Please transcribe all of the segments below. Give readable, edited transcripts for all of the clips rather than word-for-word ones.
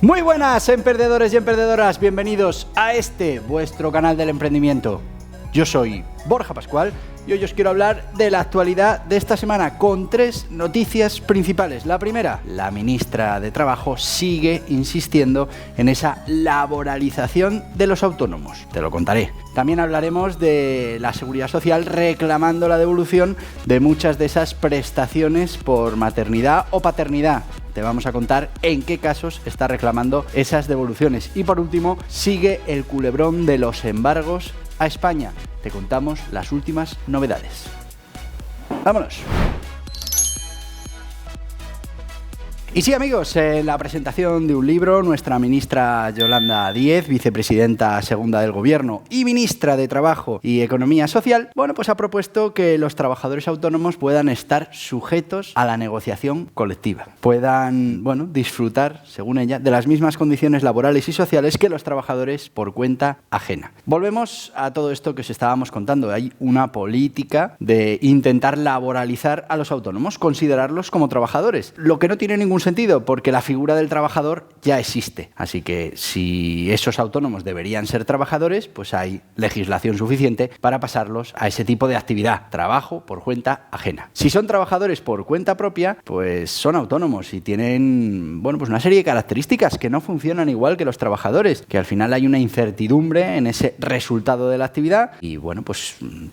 Muy buenas, emprendedores y emprendedoras, bienvenidos a este, vuestro canal del emprendimiento. Yo soy Borja Pascual y hoy os quiero hablar de la actualidad de esta semana con 3 noticias principales. La primera, la ministra de Trabajo sigue insistiendo en esa laboralización de los autónomos. Te lo contaré. También hablaremos de la Seguridad Social reclamando la devolución de muchas de esas prestaciones por maternidad o paternidad. Te vamos a contar en qué casos está reclamando esas devoluciones. Y por último, sigue el culebrón de los embargos a España. Te contamos las últimas novedades. ¡Vámonos! Y sí, amigos, en la presentación de un libro, nuestra ministra Yolanda Díez, vicepresidenta segunda del Gobierno y ministra de Trabajo y Economía Social, pues ha propuesto que los trabajadores autónomos puedan estar sujetos a la negociación colectiva. Puedan, disfrutar, según ella, de las mismas condiciones laborales y sociales que los trabajadores por cuenta ajena. Volvemos a todo esto que os estábamos contando. Hay una política de intentar laboralizar a los autónomos, considerarlos como trabajadores, lo que no tiene ningún sentido, porque la figura del trabajador ya existe. Así que si esos autónomos deberían ser trabajadores, pues hay legislación suficiente para pasarlos a ese tipo de actividad, trabajo por cuenta ajena. Si son trabajadores por cuenta propia, pues son autónomos y tienen, una serie de características que no funcionan igual que los trabajadores, que al final hay una incertidumbre en ese resultado de la actividad y,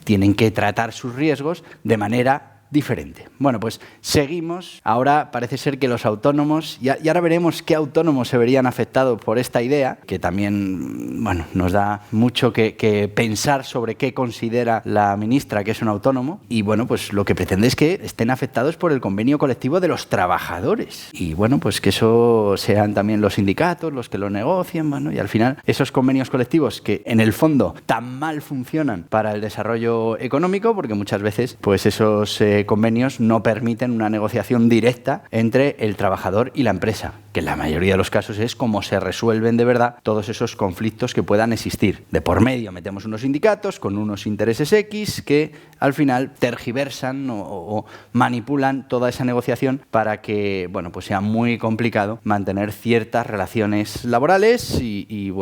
tienen que tratar sus riesgos de manera diferente. Pues seguimos. Ahora parece ser que los autónomos, y ahora veremos qué autónomos se verían afectados por esta idea, que también, nos da mucho que pensar sobre qué considera la ministra que es un autónomo. Y lo que pretende es que estén afectados por el convenio colectivo de los trabajadores. Y que eso sean también los sindicatos los que lo negocian, y al final esos convenios colectivos que en el fondo tan mal funcionan para el desarrollo económico, porque muchas veces esos convenios no permiten una negociación directa entre el trabajador y la empresa, que en la mayoría de los casos es como se resuelven de verdad todos esos conflictos que puedan existir. De por medio metemos unos sindicatos con unos intereses X que al final tergiversan o manipulan toda esa negociación para que sea muy complicado mantener ciertas relaciones laborales y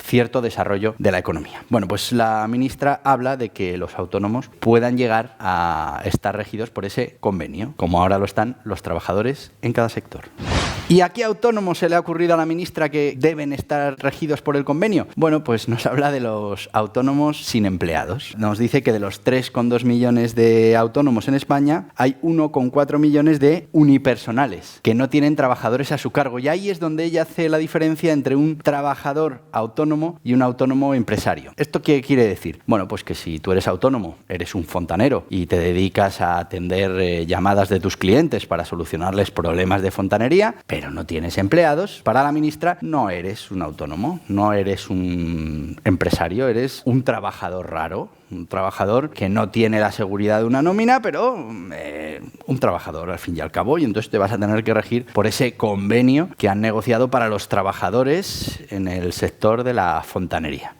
cierto desarrollo de la economía. La ministra habla de que los autónomos puedan llegar a estar regidos por ese convenio, como ahora lo están los trabajadores en cada sector. ¿Y a qué autónomo se le ha ocurrido a la ministra que deben estar regidos por el convenio? Nos habla de los autónomos sin empleados. Nos dice que de los 3,2 millones de autónomos en España, hay 1,4 millones de unipersonales, que no tienen trabajadores a su cargo. Y ahí es donde ella hace la diferencia entre un trabajador autónomo y un autónomo empresario. ¿Esto qué quiere decir? Que si tú eres autónomo, eres un fontanero y te dedicas a atender llamadas de tus clientes para solucionarles problemas de fontanería, pero no tienes empleados, para la ministra no eres un autónomo, no eres un empresario, eres un trabajador raro, un trabajador que no tiene la seguridad de una nómina, pero un trabajador al fin y al cabo, y entonces te vas a tener que regir por ese convenio que han negociado para los trabajadores en el sector de la fontanería.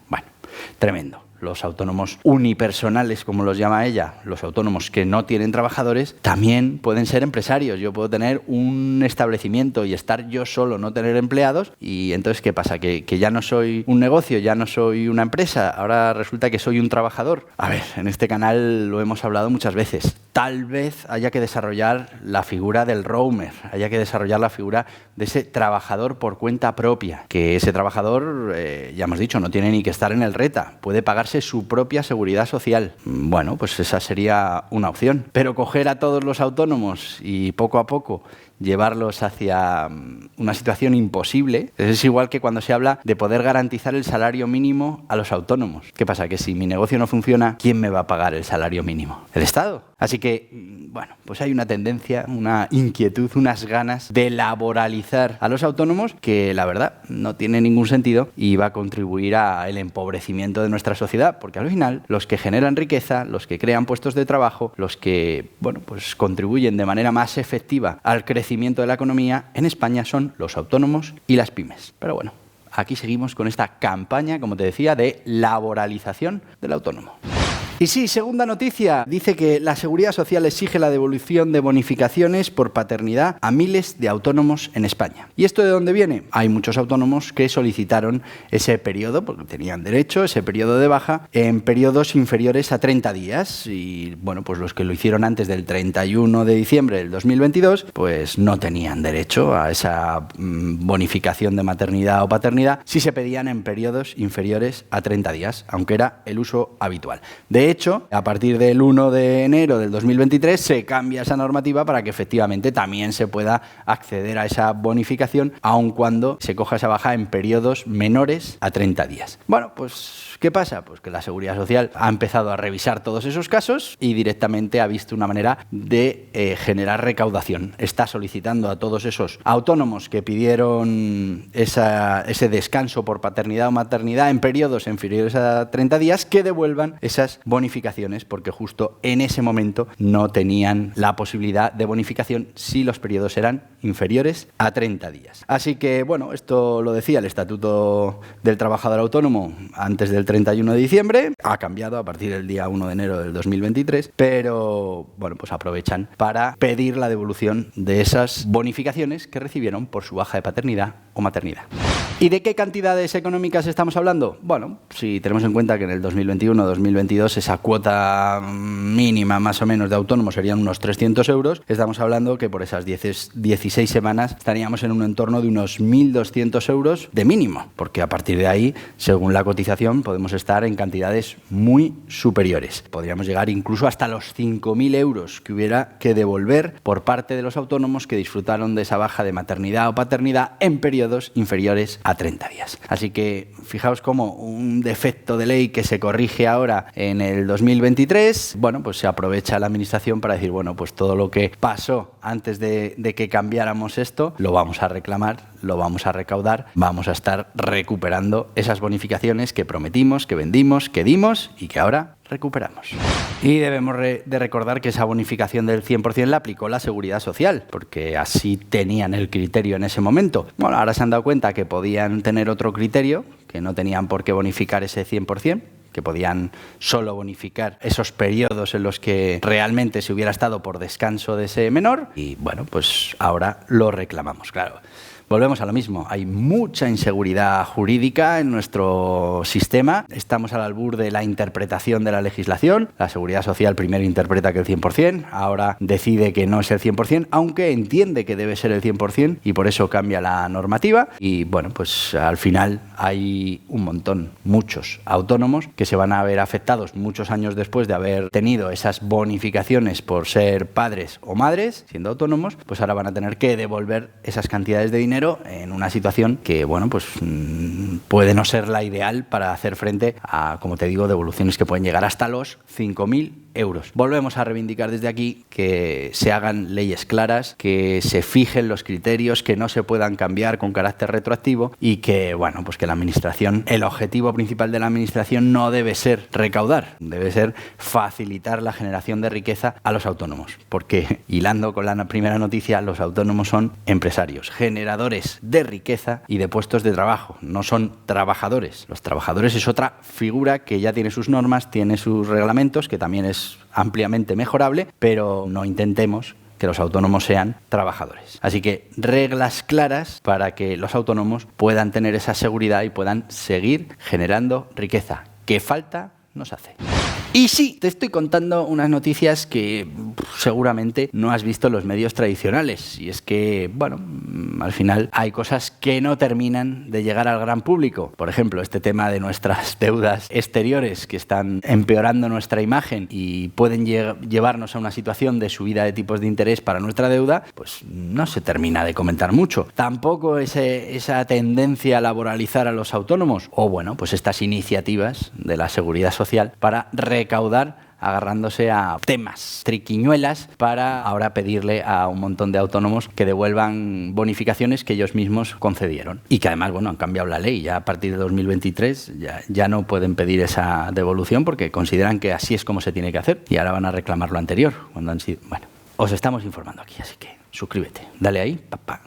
Tremendo. Los autónomos unipersonales, como los llama ella, los autónomos que no tienen trabajadores, también pueden ser empresarios. Yo puedo tener un establecimiento y estar yo solo, no tener empleados, y entonces ¿qué pasa? ¿Que ya no soy un negocio, ya no soy una empresa? Ahora resulta que soy un trabajador. A ver, en este canal lo hemos hablado muchas veces. Tal vez haya que desarrollar la figura del roamer, haya que desarrollar la figura de ese trabajador por cuenta propia, que ese trabajador, ya hemos dicho, no tiene ni que estar en el RETA, puede pagarse su propia seguridad social. Esa sería una opción. Pero coger a todos los autónomos y poco a poco llevarlos hacia una situación imposible. Es igual que cuando se habla de poder garantizar el salario mínimo a los autónomos. ¿Qué pasa? Que si mi negocio no funciona, ¿quién me va a pagar el salario mínimo? ¿El Estado? Así que, hay una tendencia, una inquietud, unas ganas de laboralizar a los autónomos que, la verdad, no tiene ningún sentido y va a contribuir al empobrecimiento de nuestra sociedad, porque al final los que generan riqueza, los que crean puestos de trabajo, los que, contribuyen de manera más efectiva al crecimiento de la economía en España son los autónomos y las pymes. Pero aquí seguimos con esta campaña, como te decía, de laboralización del autónomo. Y sí, segunda noticia, dice que la Seguridad Social exige la devolución de bonificaciones por paternidad a miles de autónomos en España. ¿Y esto de dónde viene? Hay muchos autónomos que solicitaron ese periodo, porque tenían derecho, ese periodo de baja, en periodos inferiores a 30 días. Y bueno, pues los que lo hicieron antes del 31 de diciembre del 2022, pues no tenían derecho a esa bonificación de maternidad o paternidad si se pedían en periodos inferiores a 30 días, aunque era el uso habitual. De hecho, a partir del 1 de enero del 2023 se cambia esa normativa para que efectivamente también se pueda acceder a esa bonificación, aun cuando se coja esa baja en periodos menores a 30 días. Bueno, pues, ¿qué pasa? Pues que la Seguridad Social ha empezado a revisar todos esos casos y directamente ha visto una manera de generar recaudación. Está solicitando a todos esos autónomos que pidieron ese descanso por paternidad o maternidad en periodos inferiores a 30 días que devuelvan esas bonificaciones, porque justo en ese momento no tenían la posibilidad de bonificación si los periodos eran inferiores a 30 días. Así que, bueno, esto lo decía el Estatuto del Trabajador Autónomo antes del 31 de diciembre, ha cambiado a partir del día 1 de enero del 2023, pero, bueno, pues aprovechan para pedir la devolución de esas bonificaciones que recibieron por su baja de paternidad o maternidad. ¿Y de qué cantidades económicas estamos hablando? Bueno, si tenemos en cuenta que en el 2021-2022 esa cuota mínima más o menos de autónomos serían unos 300 euros, estamos hablando que por esas 16 semanas estaríamos en un entorno de unos 1.200 euros de mínimo, porque a partir de ahí, según la cotización, podemos estar en cantidades muy superiores. Podríamos llegar incluso hasta los 5.000 euros que hubiera que devolver por parte de los autónomos que disfrutaron de esa baja de maternidad o paternidad en periodos inferiores a 30 días. Así que fijaos cómo un defecto de ley que se corrige ahora en el 2023, bueno, pues se aprovecha la Administración para decir, bueno, pues todo lo que pasó antes de que cambiáramos esto, lo vamos a reclamar, lo vamos a recaudar, vamos a estar recuperando esas bonificaciones que prometimos, que vendimos, que dimos y que ahora recuperamos. Y debemos de recordar que esa bonificación del 100% la aplicó la Seguridad Social, porque así tenían el criterio en ese momento. Bueno, ahora se han dado cuenta que podían tener otro criterio, que no tenían por qué bonificar ese 100%, que podían solo bonificar esos periodos en los que realmente se hubiera estado por descanso de ese menor y, bueno, pues ahora lo reclamamos, claro. Volvemos a lo mismo, hay mucha inseguridad jurídica en nuestro sistema, estamos al albur de la interpretación de la legislación, la Seguridad Social primero interpreta que el 100%, ahora decide que no es el 100%, aunque entiende que debe ser el 100% y por eso cambia la normativa y bueno, pues al final hay un montón, muchos autónomos que se van a ver afectados muchos años después de haber tenido esas bonificaciones por ser padres o madres, siendo autónomos, pues ahora van a tener que devolver esas cantidades de dinero en una situación que, bueno, pues puede no ser la ideal para hacer frente a, como te digo, devoluciones que pueden llegar hasta los 5.000 euros. Volvemos a reivindicar desde aquí que se hagan leyes claras, que se fijen los criterios, que no se puedan cambiar con carácter retroactivo y que, bueno, pues que la Administración, el objetivo principal de la Administración no debe ser recaudar, debe ser facilitar la generación de riqueza a los autónomos, porque, hilando con la primera noticia, los autónomos son empresarios, generadores de riqueza y de puestos de trabajo, no son trabajadores. Los trabajadores es otra figura que ya tiene sus normas, tiene sus reglamentos, que también es ampliamente mejorable, pero no intentemos que los autónomos sean trabajadores. Así que reglas claras para que los autónomos puedan tener esa seguridad y puedan seguir generando riqueza. ¿Qué falta nos hace? Y sí, te estoy contando unas noticias que seguramente no has visto en los medios tradicionales. Y es que, bueno, al final hay cosas que no terminan de llegar al gran público. Por ejemplo, este tema de nuestras deudas exteriores que están empeorando nuestra imagen y pueden llevarnos a una situación de subida de tipos de interés para nuestra deuda, pues no se termina de comentar mucho. Tampoco esa tendencia a laboralizar a los autónomos o, bueno, pues estas iniciativas de la Seguridad Social para recaudar agarrándose a temas, triquiñuelas, para ahora pedirle a un montón de autónomos que devuelvan bonificaciones que ellos mismos concedieron. Y que además, bueno, han cambiado la ley. Ya a partir de 2023 ya no pueden pedir esa devolución porque consideran que así es como se tiene que hacer y ahora van a reclamar lo anterior. Cuando han sido... Bueno, os estamos informando aquí, así que suscríbete. Dale ahí,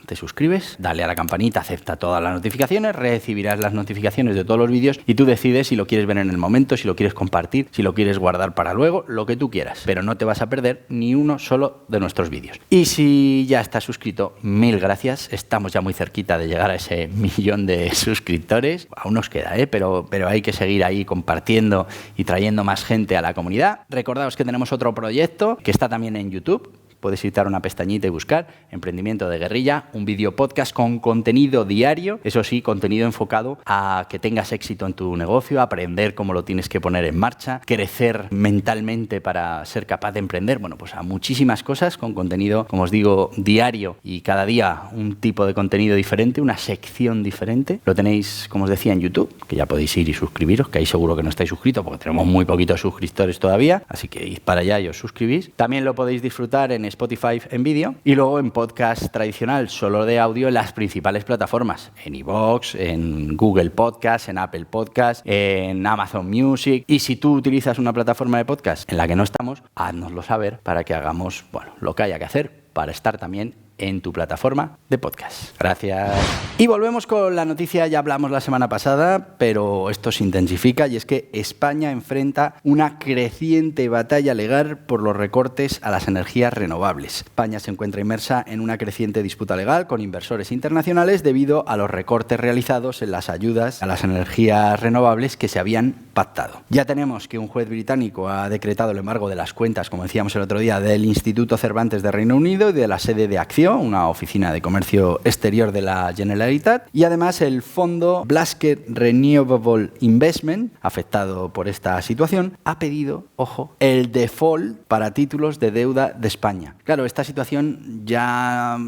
te suscribes, dale a la campanita, acepta todas las notificaciones, recibirás las notificaciones de todos los vídeos y tú decides si lo quieres ver en el momento, si lo quieres compartir, si lo quieres guardar para luego, lo que tú quieras. Pero no te vas a perder ni uno solo de nuestros vídeos. Y si ya estás suscrito, mil gracias. Estamos ya muy cerquita de llegar a ese 1.000.000 de suscriptores. Aún nos queda, pero hay que seguir ahí compartiendo y trayendo más gente a la comunidad. Recordaos que tenemos otro proyecto que está también en YouTube. Puedes citar una pestañita y buscar Emprendimiento de Guerrilla, un vídeo podcast con contenido diario, eso sí, contenido enfocado a que tengas éxito en tu negocio, aprender cómo lo tienes que poner en marcha, crecer mentalmente para ser capaz de emprender, bueno, pues a muchísimas cosas con contenido, como os digo, diario y cada día un tipo de contenido diferente, una sección diferente. Lo tenéis, como os decía, en YouTube, que ya podéis ir y suscribiros, que ahí seguro que no estáis suscritos porque tenemos muy poquitos suscriptores todavía, así que id para allá y os suscribís. También lo podéis disfrutar en Spotify en vídeo y luego en podcast tradicional, solo de audio, en las principales plataformas, en iVoox, en Google Podcast, en Apple Podcast, en Amazon Music. Y si tú utilizas una plataforma de podcast en la que no estamos, háznoslo saber para que hagamos, bueno, lo que haya que hacer para estar también en tu plataforma de podcast. Gracias. Y volvemos con la noticia, ya hablamos la semana pasada, pero esto se intensifica y es que España enfrenta una creciente batalla legal por los recortes a las energías renovables. España se encuentra inmersa en una creciente disputa legal con inversores internacionales debido a los recortes realizados en las ayudas a las energías renovables que se habían pactado. Ya tenemos que un juez británico ha decretado el embargo de las cuentas, como decíamos el otro día, del Instituto Cervantes de Reino Unido y de la sede de Acción, una oficina de comercio exterior de la Generalitat, y además el fondo Blasker Renewable Investment, afectado por esta situación, ha pedido, ojo, el default para títulos de deuda de España. Claro, esta situación ya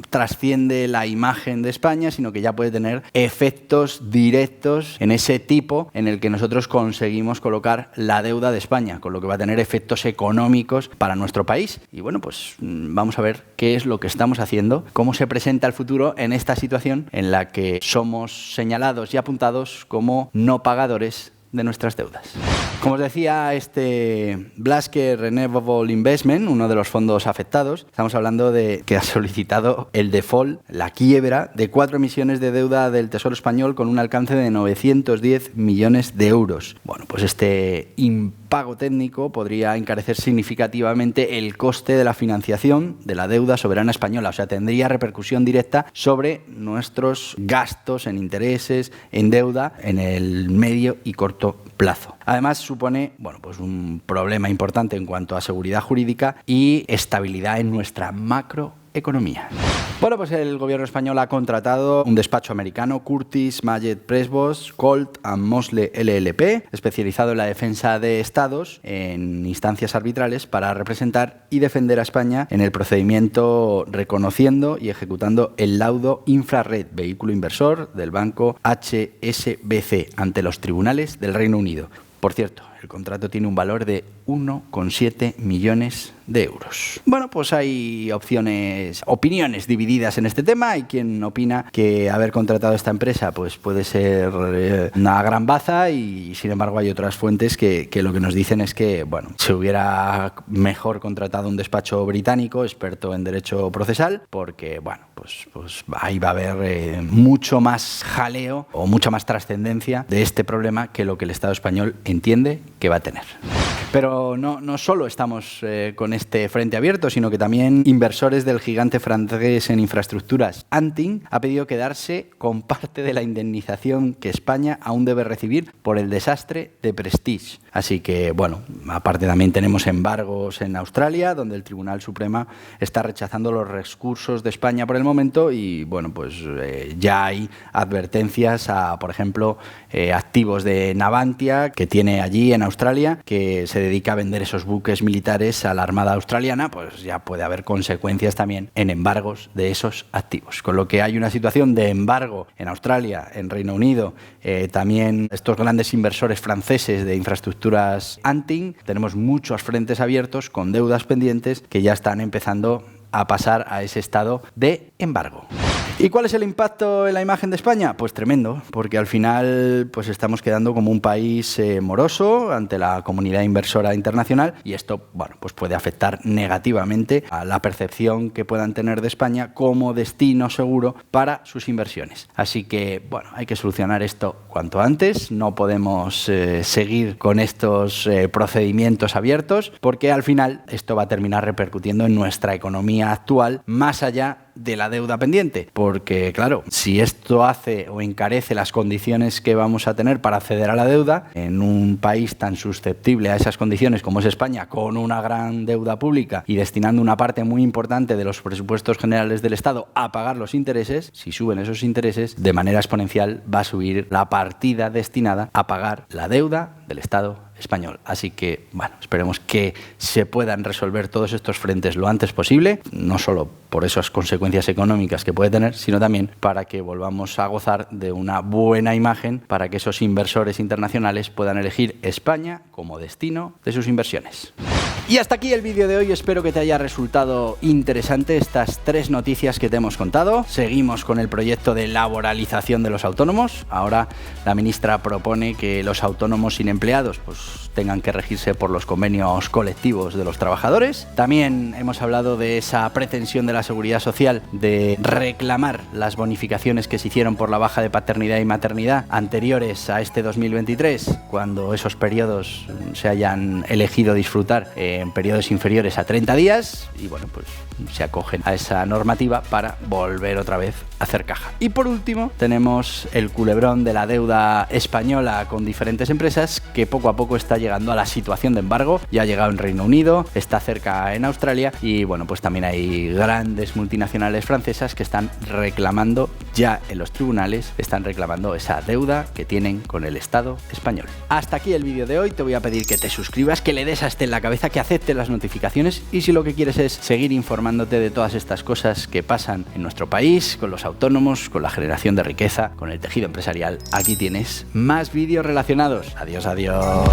trasciende la imagen de España, sino que ya puede tener efectos directos en ese tipo en el que nosotros conseguimos colocar la deuda de España, con lo que va a tener efectos económicos para nuestro país. Y bueno, pues vamos a ver qué es lo que estamos haciendo, cómo se presenta el futuro en esta situación en la que somos señalados y apuntados como no pagadores de nuestras deudas. Como os decía, este Blasker Renewable Investment, uno de los fondos afectados, estamos hablando de que ha solicitado el default, la quiebra de 4 emisiones de deuda del Tesoro Español con un alcance de 910 millones de euros. Bueno, pues este impago técnico podría encarecer significativamente el coste de la financiación de la deuda soberana española, o sea, tendría repercusión directa sobre nuestros gastos en intereses, en deuda, en el medio y corto plazo. Además, supone, bueno, pues un problema importante en cuanto a seguridad jurídica y estabilidad en nuestra macroeconomía. Bueno, pues el gobierno español ha contratado un despacho americano, Curtis Mayet Presbos, Colt & Mosley LLP, especializado en la defensa de estados en instancias arbitrales para representar y defender a España en el procedimiento reconociendo y ejecutando el laudo Infrared, vehículo inversor del banco HSBC, ante los tribunales del Reino Unido. Por cierto, el contrato tiene un valor de 1,7 millones de euros. Bueno, pues hay opiniones divididas en este tema. Hay quien opina que haber contratado esta empresa pues puede ser una gran baza y sin embargo hay otras fuentes que lo que nos dicen es que, bueno, se hubiera mejor contratado un despacho británico experto en derecho procesal porque, bueno, pues ahí va a haber mucho más jaleo o mucha más trascendencia de este problema que lo que el Estado español entiende que va a tener. Pero no solo estamos con este frente abierto, sino que también inversores del gigante francés en infraestructuras, Antin, ha pedido quedarse con parte de la indemnización que España aún debe recibir por el desastre de Prestige. Así que, bueno, aparte también tenemos embargos en Australia, donde el Tribunal Supremo está rechazando los recursos de España por el momento y, bueno, pues ya hay advertencias a, por ejemplo, activos de Navantia, que tiene allí en Australia, que se dedica a vender esos buques militares a la Armada australiana, pues ya puede haber consecuencias también en embargos de esos activos. Con lo que hay una situación de embargo en Australia, en Reino Unido, también estos grandes inversores franceses de infraestructuras Antin, tenemos muchos frentes abiertos con deudas pendientes que ya están empezando a pasar a ese estado de embargo. ¿Y cuál es el impacto en la imagen de España? Pues tremendo, porque al final pues estamos quedando como un país moroso ante la comunidad inversora internacional y esto, bueno, pues puede afectar negativamente a la percepción que puedan tener de España como destino seguro para sus inversiones. Así que, bueno, hay que solucionar esto cuanto antes, no podemos seguir con estos procedimientos abiertos porque al final esto va a terminar repercutiendo en nuestra economía actual más allá de la deuda pendiente, porque claro, si esto hace o encarece las condiciones que vamos a tener para acceder a la deuda en un país tan susceptible a esas condiciones como es España, con una gran deuda pública y destinando una parte muy importante de los presupuestos generales del Estado a pagar los intereses, si suben esos intereses, de manera exponencial va a subir la partida destinada a pagar la deuda del Estado español. Así que, bueno, esperemos que se puedan resolver todos estos frentes lo antes posible, no solo por esas consecuencias económicas que puede tener, sino también para que volvamos a gozar de una buena imagen para que esos inversores internacionales puedan elegir España como destino de sus inversiones. Y hasta aquí el vídeo de hoy, espero que te haya resultado interesante estas 3 noticias que te hemos contado. Seguimos con el proyecto de laboralización de los autónomos. Ahora la ministra propone que los autónomos sin empleados pues tengan que regirse por los convenios colectivos de los trabajadores. También hemos hablado de esa pretensión de la Seguridad Social de reclamar las bonificaciones que se hicieron por la baja de paternidad y maternidad anteriores a este 2023, cuando esos periodos se hayan elegido disfrutar en periodos inferiores a 30 días y bueno, pues se acogen a esa normativa para volver otra vez a hacer caja. Y por último tenemos el culebrón de la deuda española con diferentes empresas que poco a poco está llegando a la situación de embargo. Ya ha llegado en Reino Unido, está cerca en Australia y bueno, pues también hay grandes multinacionales francesas que están reclamando ya en los tribunales, están reclamando esa deuda que tienen con el Estado español. Hasta aquí el vídeo de hoy, te voy a pedir que te suscribas, que le des a este en la cabeza, que aceptes las notificaciones y si lo que quieres es seguir informándote de todas estas cosas que pasan en nuestro país, con los autónomos, con la generación de riqueza, con el tejido empresarial, aquí tienes más vídeos relacionados. Adiós, adiós.